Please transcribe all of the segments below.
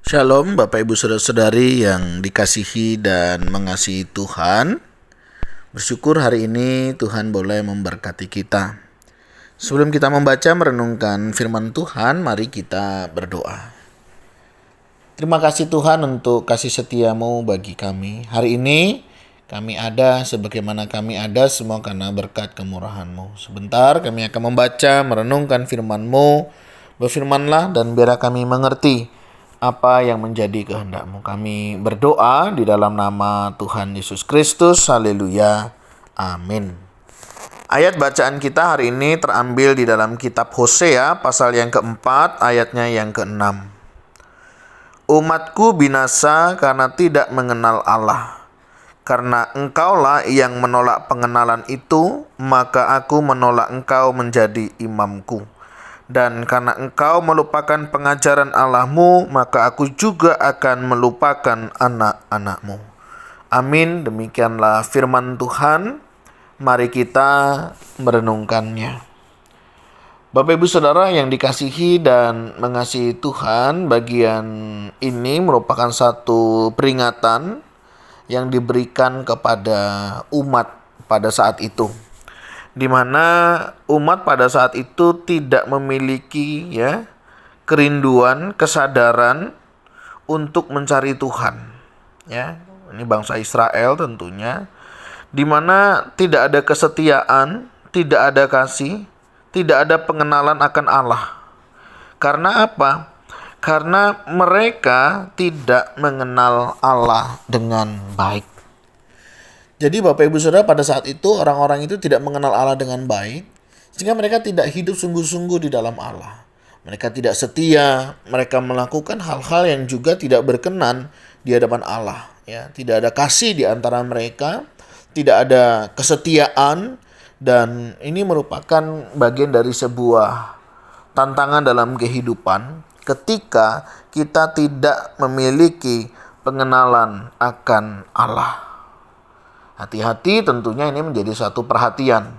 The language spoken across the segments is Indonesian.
Shalom Bapak Ibu Saudara-saudari yang dikasihi dan mengasihi Tuhan. Bersyukur hari ini Tuhan boleh memberkati kita. Sebelum kita membaca merenungkan firman Tuhan, mari kita berdoa. Terima kasih Tuhan untuk kasih setiamu bagi kami. Hari ini kami ada sebagaimana kami ada semua karena berkat kemurahan-Mu. Sebentar kami akan membaca, merenungkan firman-Mu. Berfirmanlah dan biar kami mengerti apa yang menjadi kehendak-Mu. Kami berdoa di dalam nama Tuhan Yesus Kristus. Haleluya. Amin. Ayat bacaan kita hari ini terambil di dalam kitab Hosea pasal yang keempat ayatnya yang keenam. Umatku binasa karena tidak mengenal Allah. Karena engkaulah yang menolak pengenalan itu, maka aku menolak engkau menjadi imamku. Dan karena engkau melupakan pengajaran Allahmu, maka aku juga akan melupakan anak-anakmu. Amin. Demikianlah firman Tuhan. Mari kita merenungkannya. Bapak Ibu Saudara yang dikasihi dan mengasihi Tuhan, bagian ini merupakan satu peringatan yang diberikan kepada umat pada saat itu, di mana umat pada saat itu tidak memiliki kerinduan, kesadaran untuk mencari Tuhan. Ini bangsa Israel tentunya, di mana tidak ada kesetiaan, tidak ada kasih, tidak ada pengenalan akan Allah. Karena apa? Karena mereka tidak mengenal Allah dengan baik. Jadi Bapak Ibu Saudara, pada saat itu orang-orang itu tidak mengenal Allah dengan baik, sehingga mereka tidak hidup sungguh-sungguh di dalam Allah. Mereka tidak setia, mereka melakukan hal-hal yang juga tidak berkenan di hadapan Allah. Tidak ada kasih di antara mereka, tidak ada kesetiaan, dan ini merupakan bagian dari sebuah tantangan dalam kehidupan ketika kita tidak memiliki pengenalan akan Allah. Hati-hati, tentunya ini menjadi satu perhatian.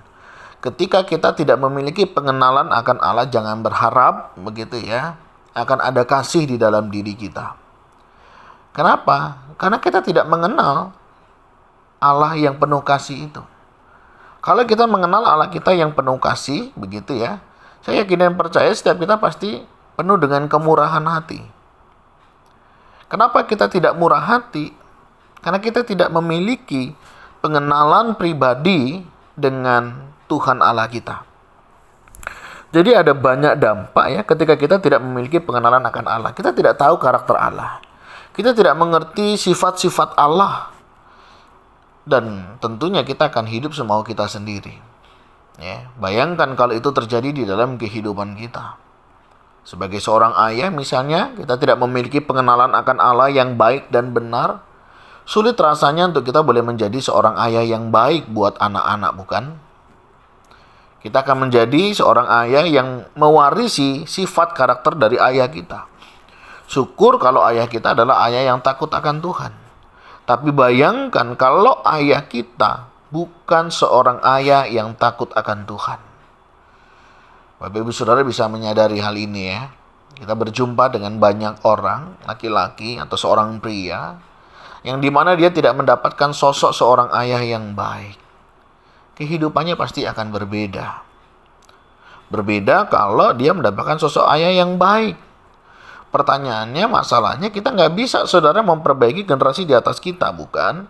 Ketika kita tidak memiliki pengenalan akan Allah, jangan berharap akan ada kasih di dalam diri kita. Kenapa? Karena kita tidak mengenal Allah yang penuh kasih itu. Kalau kita mengenal Allah kita yang penuh kasih, saya yakin dan percaya setiap kita pasti penuh dengan kemurahan hati. Kenapa kita tidak murah hati? Karena kita tidak memiliki pengenalan pribadi dengan Tuhan Allah kita. Jadi ada banyak dampak ketika kita tidak memiliki pengenalan akan Allah. Kita tidak tahu karakter Allah. Kita tidak mengerti sifat-sifat Allah. Dan tentunya kita akan hidup semau kita sendiri. Bayangkan kalau itu terjadi di dalam kehidupan kita. Sebagai seorang ayah misalnya, kita tidak memiliki pengenalan akan Allah yang baik dan benar. Sulit rasanya untuk kita boleh menjadi seorang ayah yang baik buat anak-anak, bukan? Kita akan menjadi seorang ayah yang mewarisi sifat karakter dari ayah kita. Syukur kalau ayah kita adalah ayah yang takut akan Tuhan. Tapi bayangkan kalau ayah kita bukan seorang ayah yang takut akan Tuhan. Bapak Ibu Saudara bisa menyadari hal ini ya. Kita berjumpa dengan banyak orang, laki-laki atau seorang pria, yang dimana dia tidak mendapatkan sosok seorang ayah yang baik. Kehidupannya pasti akan berbeda. Berbeda kalau dia mendapatkan sosok ayah yang baik. Pertanyaannya, masalahnya kita nggak bisa saudara memperbaiki generasi di atas kita, bukan?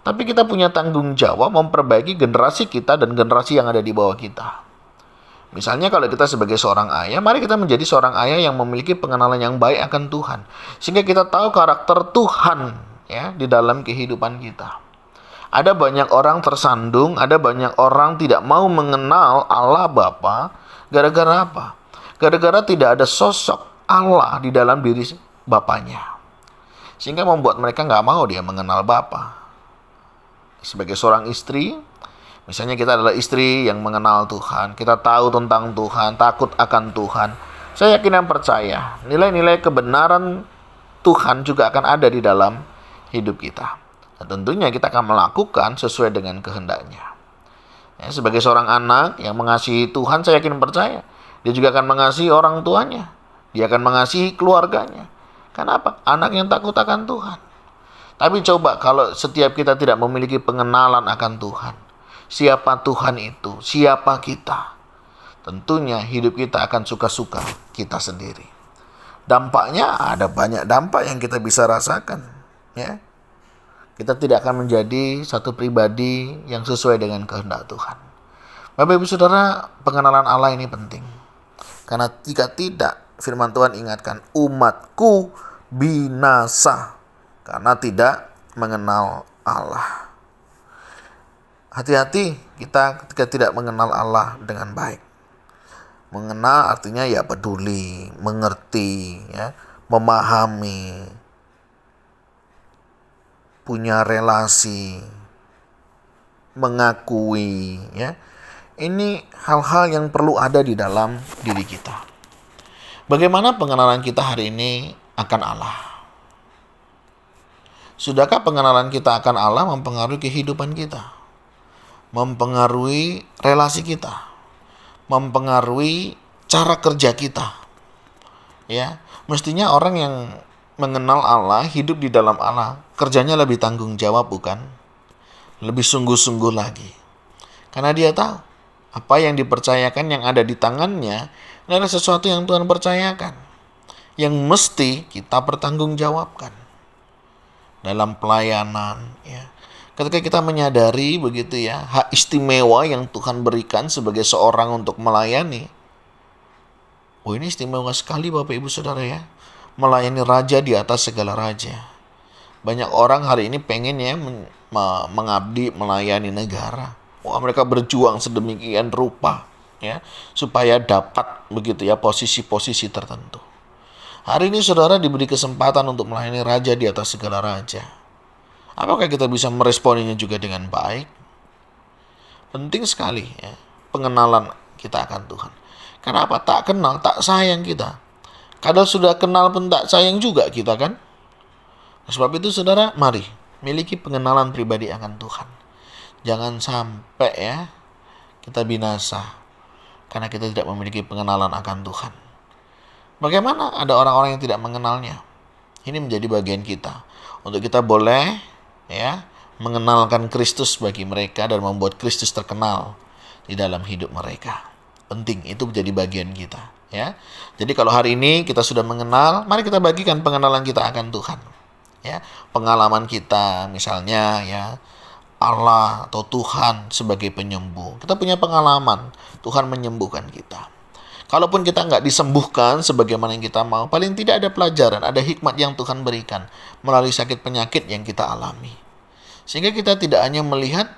Tapi kita punya tanggung jawab memperbaiki generasi kita dan generasi yang ada di bawah kita. Misalnya kalau kita sebagai seorang ayah, mari kita menjadi seorang ayah yang memiliki pengenalan yang baik akan Tuhan. Sehingga kita tahu karakter Tuhan di dalam kehidupan kita. Ada banyak orang tersandung, ada banyak orang tidak mau mengenal Allah Bapa. Gara-gara apa? Gara-gara tidak ada sosok Allah di dalam diri Bapanya. Sehingga membuat mereka nggak mau dia mengenal Bapa. Sebagai seorang istri, misalnya kita adalah istri yang mengenal Tuhan, kita tahu tentang Tuhan, takut akan Tuhan. Saya yakin dan percaya, nilai-nilai kebenaran Tuhan juga akan ada di dalam hidup kita. Dan tentunya kita akan melakukan sesuai dengan kehendaknya. Sebagai seorang anak yang mengasihi Tuhan, saya yakin dan percaya, dia juga akan mengasihi orang tuanya. Dia akan mengasihi keluarganya. Kenapa? Anak yang takut akan Tuhan. Tapi coba kalau setiap kita tidak memiliki pengenalan akan Tuhan. Siapa Tuhan itu? Siapa kita? Tentunya hidup kita akan suka-suka kita sendiri. Dampaknya ada banyak dampak yang kita bisa rasakan. Ya, kita tidak akan menjadi satu pribadi yang sesuai dengan kehendak Tuhan. Bapak Ibu Saudara, pengenalan Allah ini penting. Karena jika tidak, firman Tuhan ingatkan, umatku binasa karena tidak mengenal Allah. Hati-hati kita ketika tidak mengenal Allah dengan baik. Mengenal artinya ya peduli, mengerti, ya, memahami, punya relasi, mengakui, ya. Ini hal-hal yang perlu ada di dalam diri kita. Bagaimana pengenalan kita hari ini akan Allah? Sudahkah pengenalan kita akan Allah mempengaruhi kehidupan kita? Mempengaruhi relasi kita? Mempengaruhi cara kerja kita? Ya, mestinya orang yang mengenal Allah, hidup di dalam Allah, kerjanya lebih tanggung jawab, bukan? Lebih sungguh-sungguh lagi. Karena dia tahu apa yang dipercayakan, yang ada di tangannya adalah sesuatu yang Tuhan percayakan, yang mesti kita pertanggungjawabkan dalam pelayanan, ya. Ketika kita menyadari begitu, ya, hak istimewa yang Tuhan berikan sebagai seorang untuk melayani. Oh, ini istimewa sekali Bapak Ibu Saudara, ya. Melayani raja di atas segala raja. Banyak orang hari ini pengen, ya, mengabdi, melayani negara. Wah, mereka berjuang sedemikian rupa, ya, supaya dapat begitu, ya, posisi-posisi tertentu. Hari ini saudara diberi kesempatan untuk melayani raja di atas segala raja. Apakah kita bisa meresponinya juga dengan baik? Penting sekali, ya, pengenalan kita akan Tuhan. Kenapa? Tak kenal, tak sayang kita. Kadang sudah kenal pun tak sayang juga kita, kan? Sebab itu saudara, mari miliki pengenalan pribadi akan Tuhan. Jangan sampai, ya, kita binasa karena kita tidak memiliki pengenalan akan Tuhan. Bagaimana ada orang-orang yang tidak mengenalnya? Ini menjadi bagian kita untuk kita boleh, ya, mengenalkan Kristus bagi mereka dan membuat Kristus terkenal di dalam hidup mereka. Penting, itu menjadi bagian kita, ya. Jadi kalau hari ini kita sudah mengenal, mari kita bagikan pengenalan kita akan Tuhan, ya. Pengalaman kita misalnya, ya, Allah atau Tuhan sebagai penyembuh. Kita punya pengalaman Tuhan menyembuhkan kita. Kalaupun kita nggak disembuhkan sebagaimana yang kita mau, paling tidak ada pelajaran, ada hikmat yang Tuhan berikan melalui sakit penyakit yang kita alami. Sehingga kita tidak hanya melihat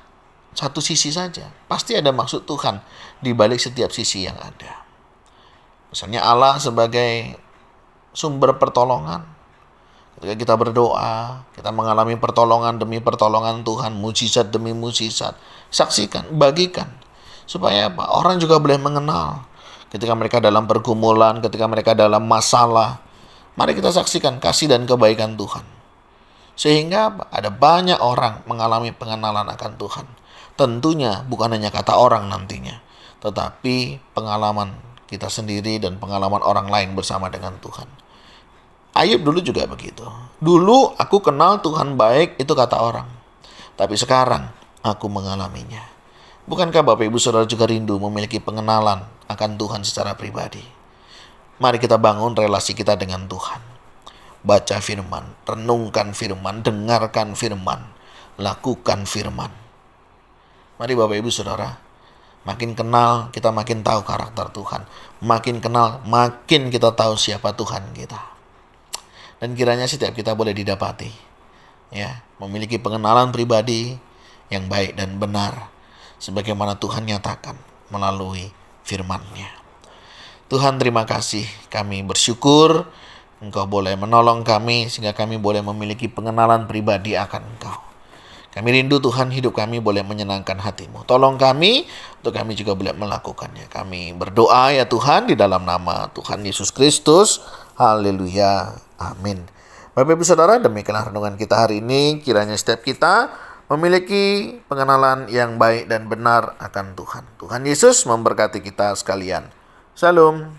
satu sisi saja. Pasti ada maksud Tuhan di balik setiap sisi yang ada. Misalnya Allah sebagai sumber pertolongan. Ketika kita berdoa, kita mengalami pertolongan demi pertolongan Tuhan, mujizat demi mujizat. Saksikan, bagikan. Supaya apa? Orang juga boleh mengenal. Ketika mereka dalam pergumulan, ketika mereka dalam masalah, mari kita saksikan kasih dan kebaikan Tuhan. Sehingga ada banyak orang mengalami pengenalan akan Tuhan. Tentunya bukan hanya kata orang nantinya, tetapi pengalaman kita sendiri dan pengalaman orang lain bersama dengan Tuhan. Ayub dulu juga begitu. Dulu aku kenal Tuhan baik, itu kata orang. Tapi sekarang aku mengalaminya. Bukankah Bapak Ibu Saudara juga rindu memiliki pengenalan akan Tuhan secara pribadi? Mari kita bangun relasi kita dengan Tuhan. Baca firman, renungkan firman, dengarkan firman, lakukan firman. Mari Bapak Ibu Saudara, makin kenal kita makin tahu karakter Tuhan. Makin kenal makin kita tahu siapa Tuhan kita. Dan kiranya setiap kita boleh didapati, ya, memiliki pengenalan pribadi yang baik dan benar, sebagaimana Tuhan nyatakan melalui firman-Nya. Tuhan, terima kasih. Kami bersyukur Engkau boleh menolong kami sehingga kami boleh memiliki pengenalan pribadi akan Engkau. Kami rindu Tuhan hidup kami boleh menyenangkan hati-Mu. Tolong kami untuk kami juga boleh melakukannya. Kami berdoa ya Tuhan di dalam nama Tuhan Yesus Kristus. Haleluya. Amin. Bapak Ibu Saudara, demikianlah renungan kita hari ini. Kiranya setiap kita memiliki pengenalan yang baik dan benar akan Tuhan. Tuhan Yesus memberkati kita sekalian. Shalom.